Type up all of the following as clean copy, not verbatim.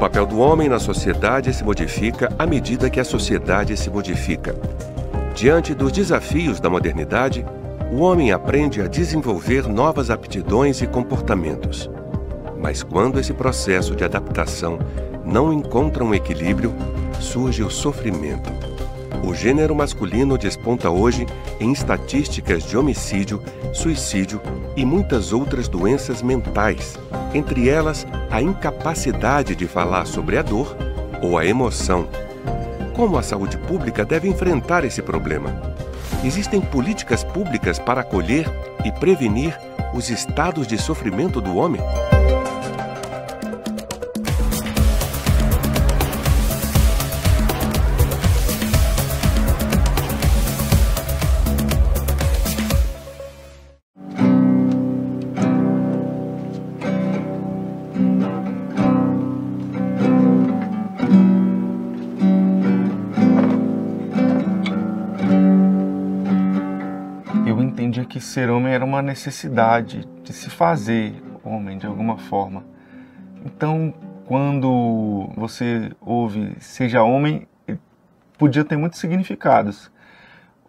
papel do homem na sociedade se modifica à medida que a sociedade se modifica. Diante dos desafios da modernidade, o homem aprende a desenvolver novas aptidões e comportamentos. Mas quando esse processo de adaptação não encontra um equilíbrio, surge o sofrimento. O gênero masculino desponta hoje em estatísticas de homicídio, suicídio e muitas outras doenças mentais, entre elas a incapacidade de falar sobre a dor ou a emoção. Como a saúde pública deve enfrentar esse problema? Existem políticas públicas para acolher e prevenir os estados de sofrimento do homem? Que ser homem era uma necessidade de se fazer homem de alguma forma. Então, quando você ouve seja homem, podia ter muitos significados.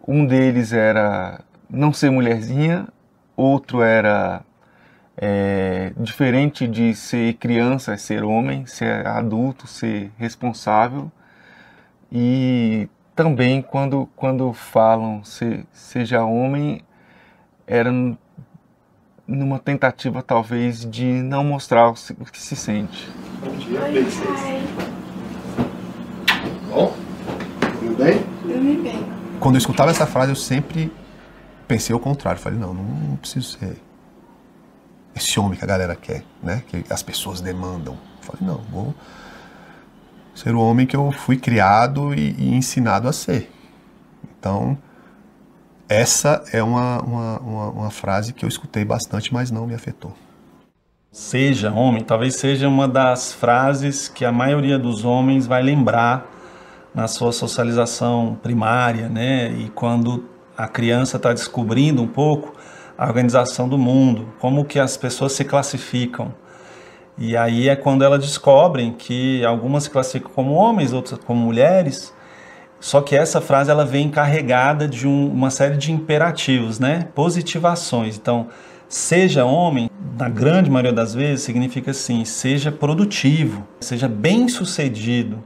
Um deles era não ser mulherzinha, outro era diferente de ser criança, é ser homem, ser adulto, ser responsável. E também quando falam seja homem, era numa tentativa, talvez, de não mostrar o que se sente. Bom dia, princesa. Bom? Tudo bem? Dormi bem. Quando eu escutava essa frase, eu sempre pensei ao contrário. Falei, não preciso ser esse homem que a galera quer, né? Que as pessoas demandam. Falei, não, vou ser o homem que eu fui criado e ensinado a ser. Então, essa é uma frase que eu escutei bastante, mas não me afetou. Seja homem, talvez seja uma das frases que a maioria dos homens vai lembrar na sua socialização primária, né? E quando a criança está descobrindo um pouco a organização do mundo, como que as pessoas se classificam. E aí é quando elas descobrem que algumas se classificam como homens, outras como mulheres. Só que essa frase ela vem carregada de uma série de imperativos, né? Positivações. Então, seja homem, na grande maioria das vezes, significa assim, seja produtivo, seja bem-sucedido,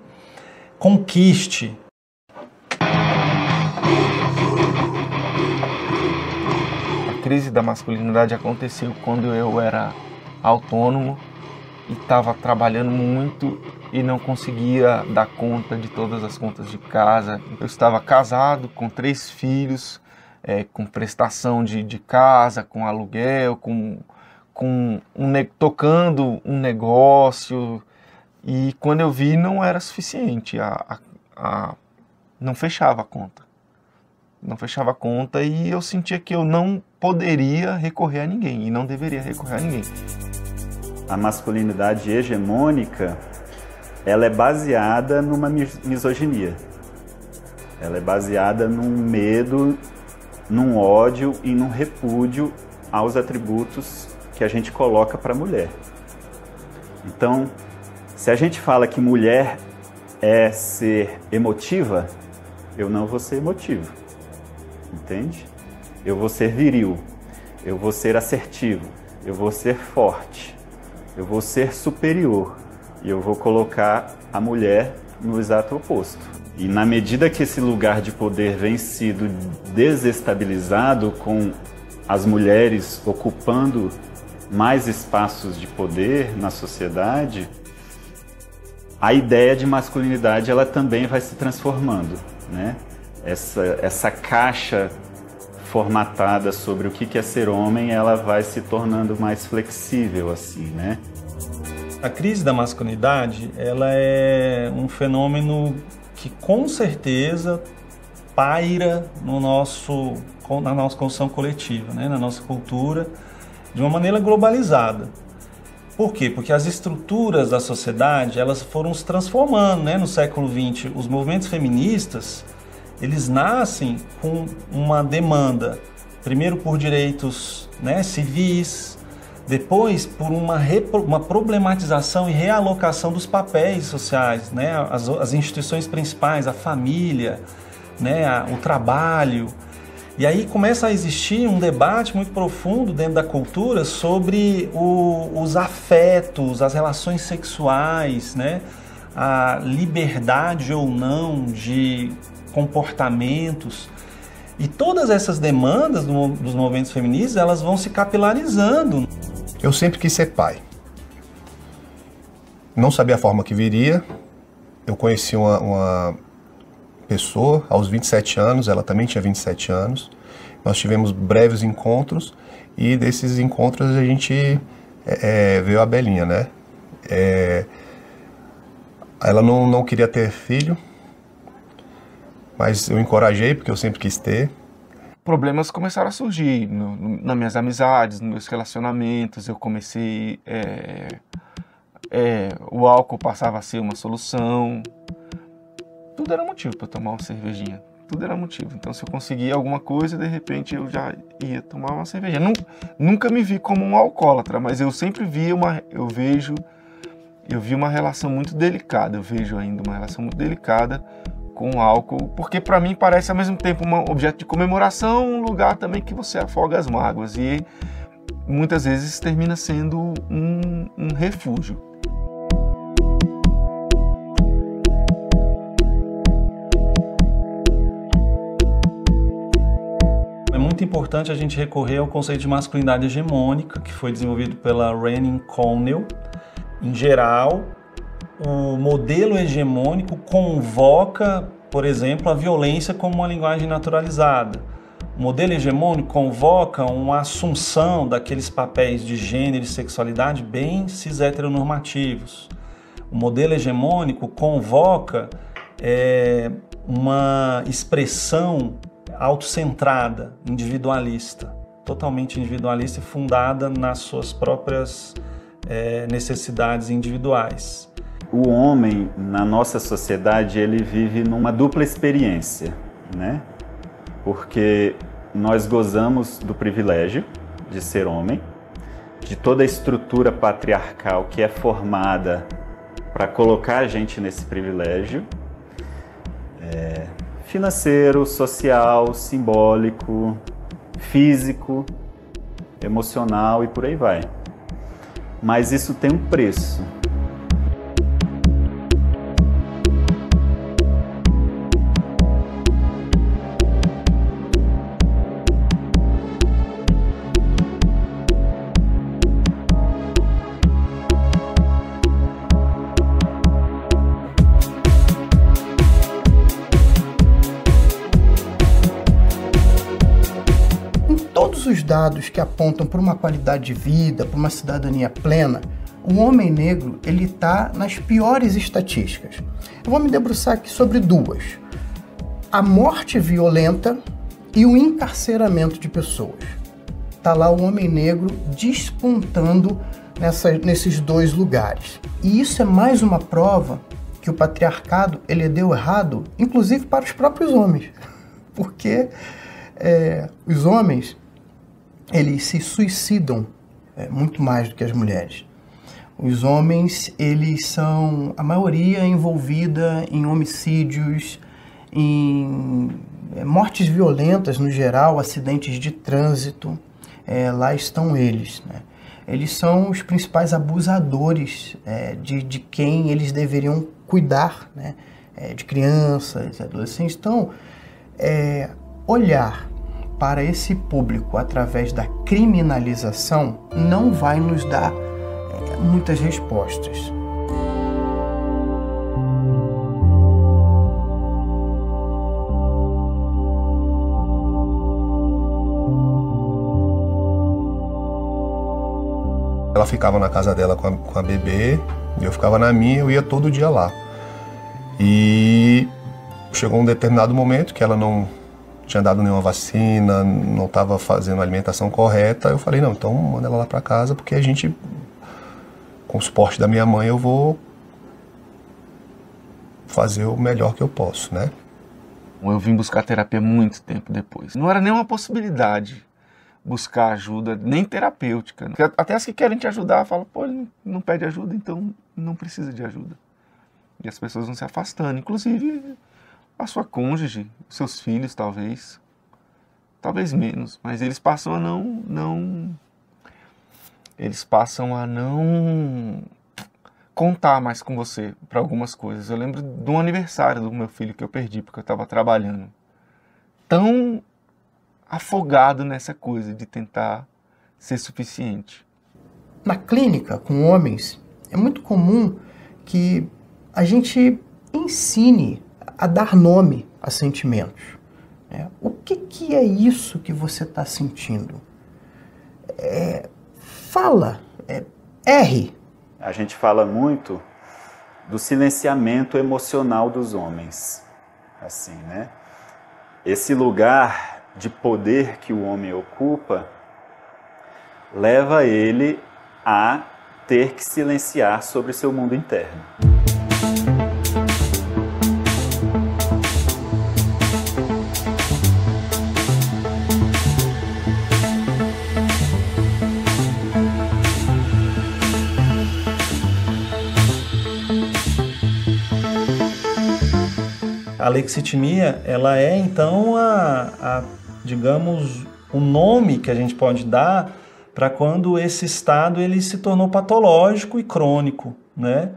conquiste. A crise da masculinidade aconteceu quando eu era autônomo e estava trabalhando muito e não conseguia dar conta de todas as contas de casa. Eu estava casado com 3 filhos, com prestação de casa, com aluguel, tocando um negócio. E quando eu vi, não era suficiente, não fechava a conta. Não fechava a conta e eu sentia que eu não poderia recorrer a ninguém e não deveria recorrer a ninguém. A masculinidade hegemônica, ela é baseada numa misoginia. Ela é baseada num medo, num ódio e num repúdio aos atributos que a gente coloca para a mulher. Então, se a gente fala que mulher é ser emotiva, eu não vou ser emotivo, entende? Eu vou ser viril, eu vou ser assertivo, eu vou ser forte, eu vou ser superior e eu vou colocar a mulher no exato oposto. E na medida que esse lugar de poder vem sido desestabilizado, com as mulheres ocupando mais espaços de poder na sociedade, a ideia de masculinidade ela também vai se transformando, né? Essa caixa formatada sobre o que é ser homem, ela vai se tornando mais flexível, assim, né? A crise da masculinidade, ela é um fenômeno que com certeza paira na nossa construção coletiva, né? Na nossa cultura, de uma maneira globalizada. Por quê? Porque as estruturas da sociedade, elas foram se transformando, né? No século XX, os movimentos feministas, eles nascem com uma demanda, primeiro por direitos, né, civis, Depois, por uma problematização e realocação dos papéis sociais, né? As instituições principais, a família, né? O trabalho. E aí começa a existir um debate muito profundo dentro da cultura sobre os afetos, as relações sexuais, né? A liberdade ou não de comportamentos. E todas essas demandas dos movimentos feministas, elas vão se capilarizando. Eu sempre quis ser pai. Não sabia a forma que viria. Eu conheci uma pessoa aos 27 anos, ela também tinha 27 anos. Nós tivemos breves encontros e desses encontros a gente veio a Belinha, né? Ela não queria ter filho, mas eu encorajei porque eu sempre quis ter. Problemas começaram a surgir nas minhas amizades, nos meus relacionamentos. Eu comecei... o álcool passava a ser uma solução. Tudo era motivo para tomar uma cervejinha. Tudo era motivo. Então, se eu conseguia alguma coisa, de repente eu já ia tomar uma cervejinha. Nunca me vi como um alcoólatra, mas eu sempre vi eu vi uma relação muito delicada. Eu vejo ainda uma relação muito delicada com o álcool, porque para mim parece ao mesmo tempo um objeto de comemoração, um lugar também que você afoga as mágoas e muitas vezes termina sendo um refúgio. É muito importante a gente recorrer ao conceito de masculinidade hegemônica, que foi desenvolvido pela Rennie Connell. Em geral, o modelo hegemônico convoca, por exemplo, a violência como uma linguagem naturalizada. O modelo hegemônico convoca uma assunção daqueles papéis de gênero e sexualidade bem cis-heteronormativos. O modelo hegemônico convoca uma expressão autocentrada, individualista, totalmente individualista e fundada nas suas próprias necessidades individuais. O homem, na nossa sociedade, ele vive numa dupla experiência, né? Porque nós gozamos do privilégio de ser homem, de toda a estrutura patriarcal que é formada para colocar a gente nesse privilégio, financeiro, social, simbólico, físico, emocional e por aí vai. Mas isso tem um preço. Todos os dados que apontam para uma qualidade de vida, para uma cidadania plena, o homem negro ele está nas piores estatísticas. Eu vou me debruçar aqui sobre duas: a morte violenta e o encarceramento de pessoas. Está lá o homem negro despontando nesses dois lugares. E isso é mais uma prova que o patriarcado ele deu errado, inclusive para os próprios homens, porque os homens eles se suicidam muito mais do que as mulheres. Os homens, eles são, a maioria, envolvida em homicídios, em mortes violentas no geral, acidentes de trânsito. Lá estão eles, né? Eles são os principais abusadores de quem eles deveriam cuidar, né? De crianças, adolescentes. Então, olhar para esse público através da criminalização não vai nos dar muitas respostas. Ela ficava na casa dela com a bebê, eu ficava na minha, eu ia todo dia lá. E chegou um determinado momento que ela não tinha dado nenhuma vacina, não estava fazendo a alimentação correta. Eu falei, não, então manda ela lá para casa, porque a gente, com o suporte da minha mãe, eu vou fazer o melhor que eu posso, né? Eu vim buscar terapia muito tempo depois. Não era nenhuma possibilidade buscar ajuda, nem terapêutica. Porque até as que querem te ajudar falam, pô, ele não pede ajuda, então não precisa de ajuda. E as pessoas vão se afastando, inclusive a sua cônjuge, os seus filhos, talvez menos, mas eles passam a não contar mais com você para algumas coisas. Eu lembro de um aniversário do meu filho que eu perdi porque eu estava trabalhando, tão afogado nessa coisa de tentar ser suficiente. Na clínica, com homens, é muito comum que a gente ensine a dar nome a sentimentos. O que é isso que você está sentindo? Fala, erre. A gente fala muito do silenciamento emocional dos homens, assim, né? Esse lugar de poder que o homem ocupa leva ele a ter que silenciar sobre seu mundo interno. A lexitimia, ela é então digamos, o nome que a gente pode dar para quando esse estado ele se tornou patológico e crônico, né?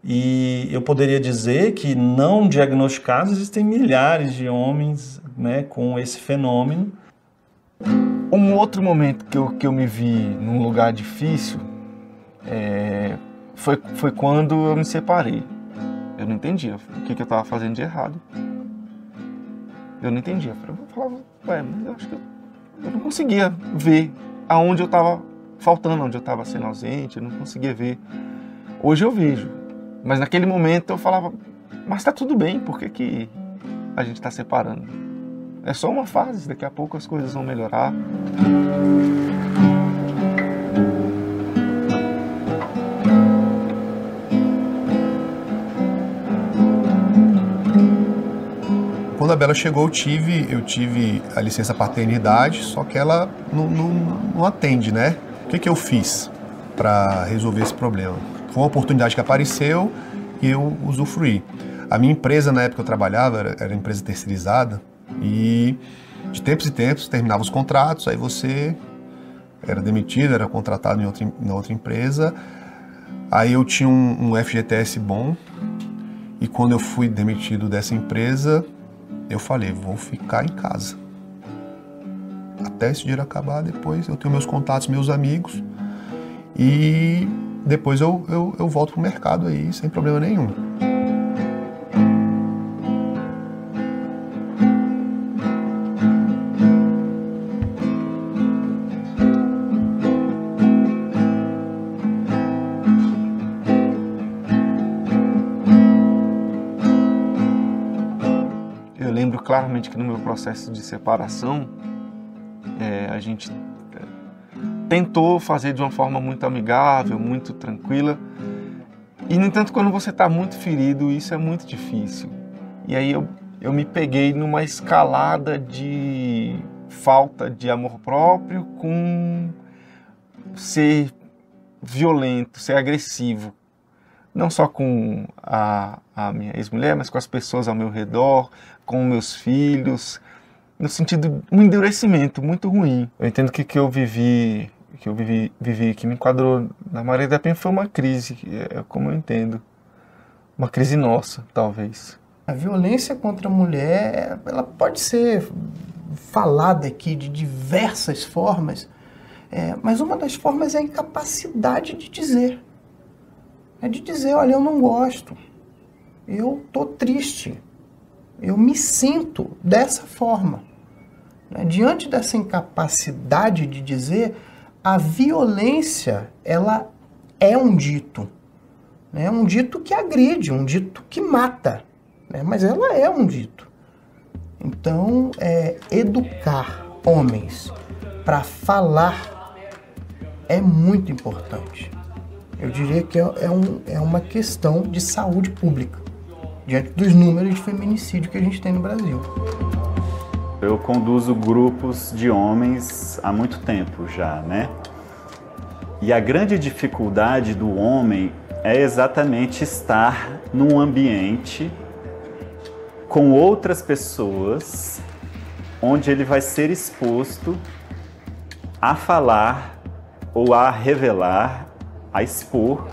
E eu poderia dizer que não diagnosticados existem milhares de homens, né, com esse fenômeno. Um outro momento que eu me vi num lugar difícil foi quando eu me separei. Eu não entendia o que eu estava fazendo de errado. Eu não entendia. Eu falava, mas eu acho que eu não conseguia ver aonde eu estava faltando, onde eu estava sendo ausente, eu não conseguia ver. Hoje eu vejo. Mas naquele momento eu falava, mas está tudo bem, por que a gente está separando? É só uma fase, daqui a pouco as coisas vão melhorar. Quando a Bela chegou, eu tive a licença paternidade, só que ela não atende, né? O que eu fiz para resolver esse problema? Foi uma oportunidade que apareceu e eu usufruí. A minha empresa, na época que eu trabalhava, era uma empresa terceirizada e de tempos em tempos terminava os contratos, aí você era demitido, era contratado em outra empresa. Aí eu tinha um FGTS bom e quando eu fui demitido dessa empresa, eu falei, vou ficar em casa. Até esse dinheiro acabar, depois eu tenho meus contatos, meus amigos e depois eu volto pro mercado aí, sem problema nenhum. Eu lembro claramente que no meu processo de separação, a gente tentou fazer de uma forma muito amigável, muito tranquila. E, no entanto, quando você está muito ferido, isso é muito difícil. E aí eu me peguei numa escalada de falta de amor próprio com ser violento, ser agressivo. Não só com a minha ex-mulher, mas com as pessoas ao meu redor, com meus filhos, no sentido de um endurecimento muito ruim. Eu entendo que eu vivi, que me enquadrou na Maria da Penha foi uma crise, como eu entendo, uma crise nossa, talvez. A violência contra a mulher, ela pode ser falada aqui de diversas formas, mas uma das formas é a incapacidade de dizer. É de dizer, olha, eu não gosto, eu tô triste, eu me sinto dessa forma. Diante dessa incapacidade de dizer, a violência, ela é um dito. É um dito que agride, um dito que mata, mas ela é um dito. Então, educar homens para falar é muito importante. Eu diria que é uma questão de saúde pública, diante dos números de feminicídio que a gente tem no Brasil. Eu conduzo grupos de homens há muito tempo já, né? E a grande dificuldade do homem é exatamente estar num ambiente com outras pessoas onde ele vai ser exposto a falar ou a revelar, a expor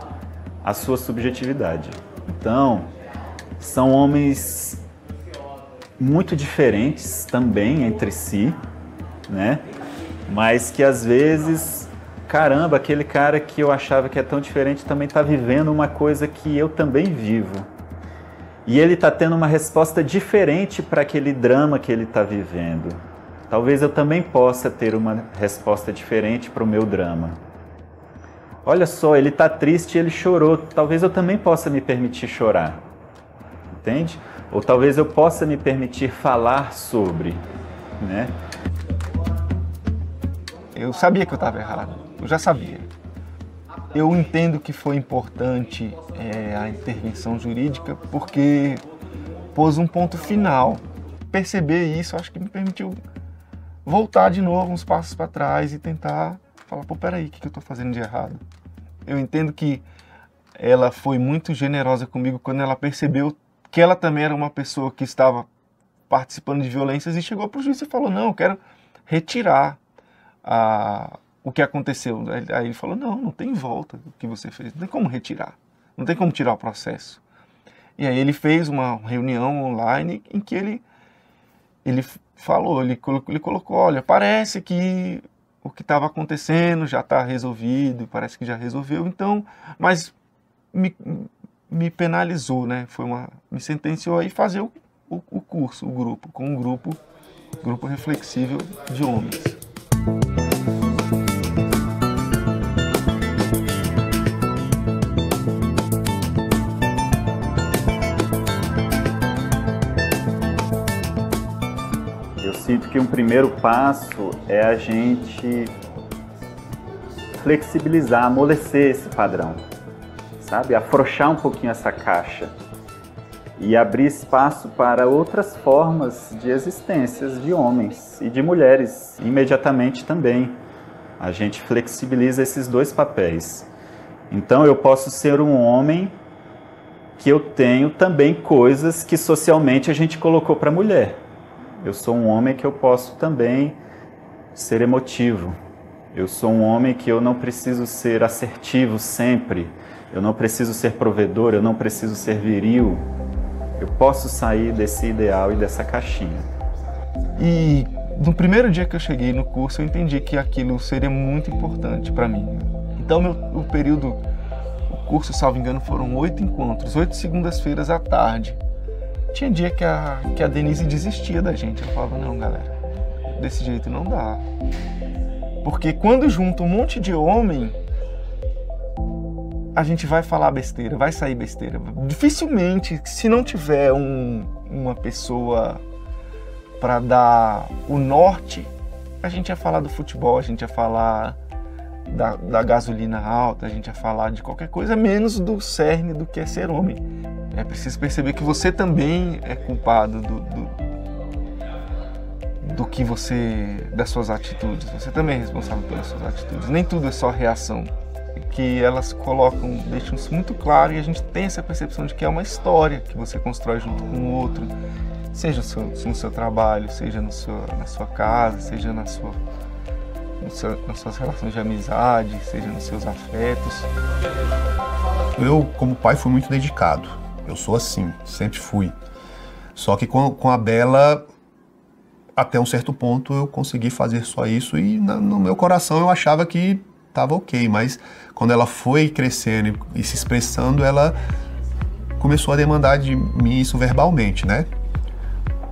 a sua subjetividade. Então, são homens muito diferentes também entre si, né? Mas que às vezes, caramba, aquele cara que eu achava que é tão diferente também está vivendo uma coisa que eu também vivo. E ele está tendo uma resposta diferente para aquele drama que ele está vivendo. Talvez eu também possa ter uma resposta diferente para o meu drama. Olha só, ele está triste e ele chorou. Talvez eu também possa me permitir chorar. Entende? Ou talvez eu possa me permitir falar sobre, né? Eu sabia que eu estava errado. Eu já sabia. Eu entendo que foi importante a intervenção jurídica porque pôs um ponto final. Perceber isso, acho que me permitiu voltar de novo uns passos para trás e tentar falar, pô, peraí, o que eu estou fazendo de errado? Eu entendo que ela foi muito generosa comigo quando ela percebeu que ela também era uma pessoa que estava participando de violências e chegou para o juiz e falou, não, eu quero retirar o que aconteceu. Aí ele falou, não tem volta o que você fez, não tem como retirar, não tem como tirar o processo. E aí ele fez uma reunião online em que ele falou, ele colocou, olha, parece que o que estava acontecendo já está resolvido, parece que já resolveu, então, mas me penalizou, né? Me sentenciou a ir fazer o curso, o grupo, com um grupo reflexível de homens. Eu sinto que um primeiro passo é a gente flexibilizar, amolecer esse padrão, sabe? Afrouxar um pouquinho essa caixa e abrir espaço para outras formas de existências de homens e de mulheres imediatamente também. A gente flexibiliza esses dois papéis. Então eu posso ser um homem que eu tenho também coisas que socialmente a gente colocou para a mulher. Eu sou um homem que eu posso também ser emotivo. Eu sou um homem que eu não preciso ser assertivo sempre. Eu não preciso ser provedor, eu não preciso ser viril. Eu posso sair desse ideal e dessa caixinha. E no primeiro dia que eu cheguei no curso, eu entendi que aquilo seria muito importante para mim. Então, o curso, salvo engano, foram 8 encontros, 8 segundas-feiras à tarde. Tinha dia que a Denise desistia da gente. Eu falava, não, galera, desse jeito não dá. Porque quando junta um monte de homem, a gente vai falar besteira, vai sair besteira. Dificilmente, se não tiver uma pessoa para dar o norte, a gente ia falar do futebol, a gente ia falar da gasolina alta, a gente ia falar de qualquer coisa, menos do cerne do que é ser homem. É preciso perceber que você também é culpado das suas atitudes. Você também é responsável pelas suas atitudes. Nem tudo é só reação. Que elas deixam isso muito claro e a gente tem essa percepção de que é uma história que você constrói junto com o outro, seja no seu trabalho, seja na sua casa, seja nas suas relações de amizade, seja nos seus afetos. Eu, como pai, fui muito dedicado. Eu sou assim, sempre fui. Só que com a Bela, até um certo ponto, eu consegui fazer só isso e no meu coração eu achava que estava ok, mas quando ela foi crescendo e se expressando, ela começou a demandar de mim isso verbalmente, né?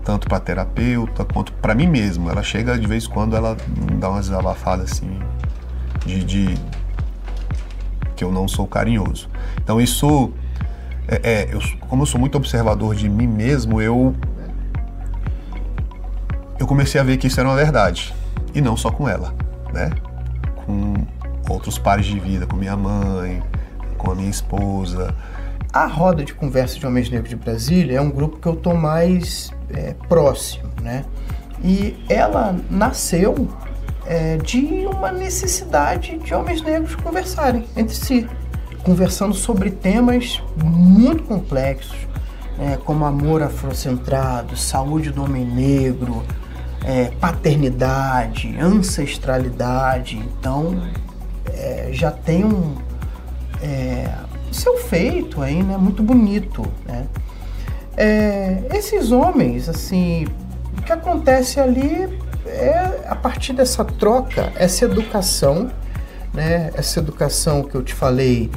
Tanto para terapeuta quanto para mim mesmo. Ela chega de vez em quando, ela dá umas abafadas assim, de que eu não sou carinhoso. Então isso, como eu sou muito observador de mim mesmo, eu comecei a ver que isso era uma verdade. E não só com ela, né? Com outros pares de vida, com minha mãe, com a minha esposa. A Roda de Conversa de Homens Negros de Brasília é um grupo que eu estou mais próximo, né? E ela nasceu de uma necessidade de homens negros conversarem entre si, conversando sobre temas muito complexos, como amor afrocentrado, saúde do homem negro, paternidade, ancestralidade. Então, já tem seu feito aí, né, muito bonito, né? Esses homens, assim, o que acontece ali a partir dessa troca, essa educação, né, essa educação que eu te falei,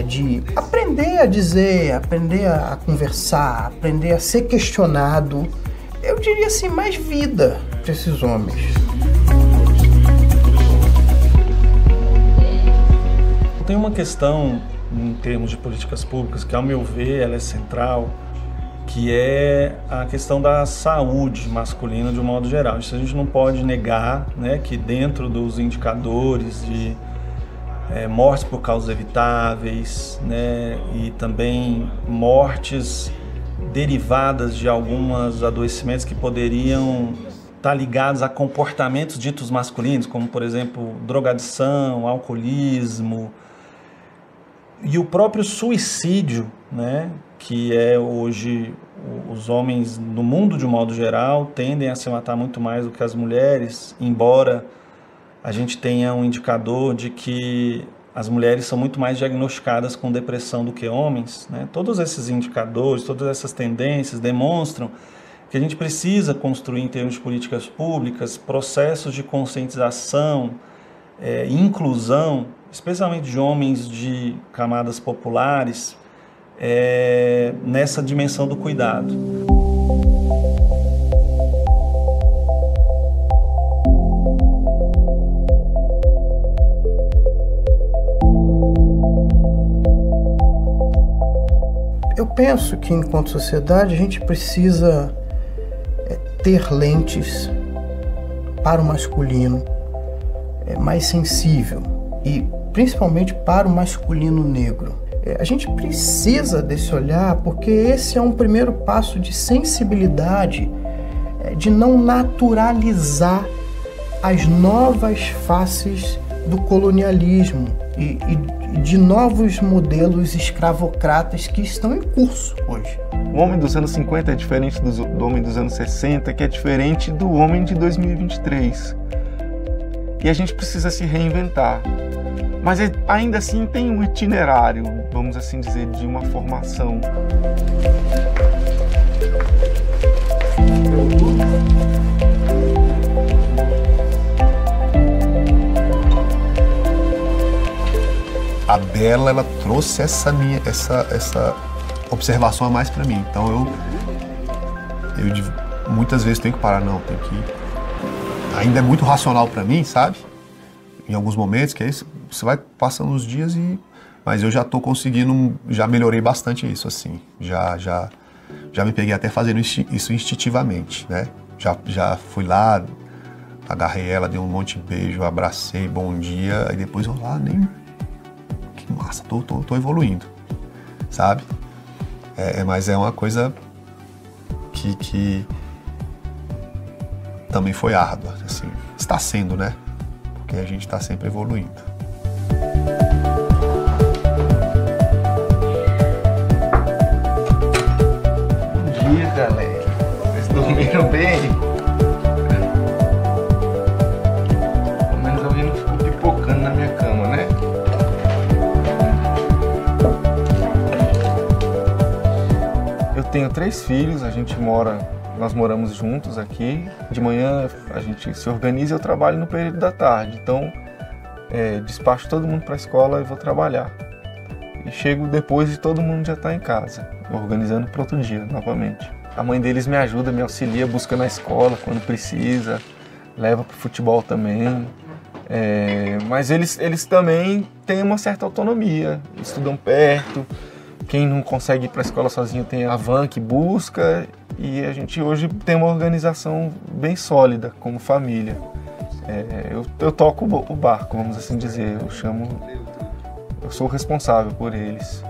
de aprender a dizer, aprender a conversar, aprender a ser questionado, eu diria assim, mais vida para esses homens. Tem uma questão em termos de políticas públicas que, ao meu ver, ela é central, que é a questão da saúde masculina de um modo geral. Isso a gente não pode negar, né, que dentro dos indicadores de mortes por causas evitáveis, né, e também mortes derivadas de alguns adoecimentos que poderiam estar ligados a comportamentos ditos masculinos, como, por exemplo, drogadição, alcoolismo, e o próprio suicídio, né, que hoje os homens no mundo de um modo geral tendem a se matar muito mais do que as mulheres, embora a gente tenha um indicador de que as mulheres são muito mais diagnosticadas com depressão do que homens, né? Todos esses indicadores, todas essas tendências demonstram que a gente precisa construir, em termos de políticas públicas, processos de conscientização, inclusão, especialmente de homens de camadas populares, nessa dimensão do cuidado. Eu penso que, enquanto sociedade, a gente precisa ter lentes para o masculino mais sensível e principalmente para o masculino negro. A gente precisa desse olhar porque esse é um primeiro passo de sensibilidade, de não naturalizar as novas faces do colonialismo e de novos modelos escravocratas que estão em curso hoje. O homem dos anos 50 é diferente do homem dos anos 60, que é diferente do homem de 2023. E a gente precisa se reinventar. Mas ainda assim tem um itinerário, vamos assim dizer, de uma formação. A Bela, ela trouxe essa observação a mais para mim. Então eu muitas vezes tenho que parar, não, tenho que... Ainda é muito racional para mim, sabe? Em alguns momentos, que é isso, você vai passando os dias mas eu já tô conseguindo, já melhorei bastante isso, assim. Já me peguei até fazendo isso instintivamente, né? Já fui lá, agarrei ela, dei um monte de beijo, abracei, bom dia, aí depois eu lá, nem... Que massa, tô evoluindo, sabe? Mas é uma coisa que também foi árdua, assim, está sendo, né? Porque a gente está sempre evoluindo. Bom dia, galera. Vocês dormiram bem? Pelo menos alguém não ficou pipocando na minha cama, né? Eu tenho 3 filhos, nós moramos juntos aqui. De manhã a gente se organiza e eu trabalho no período da tarde. Então, despacho todo mundo para a escola e vou trabalhar. E chego depois de todo mundo já estar em casa, organizando para outro dia novamente. A mãe deles me ajuda, me auxilia, busca na escola quando precisa, leva para o futebol também. Mas eles também têm uma certa autonomia, estudam perto. Quem não consegue ir para a escola sozinho tem a van que busca, e a gente hoje tem uma organização bem sólida como família. Eu toco o barco, vamos assim dizer, eu sou o responsável por eles.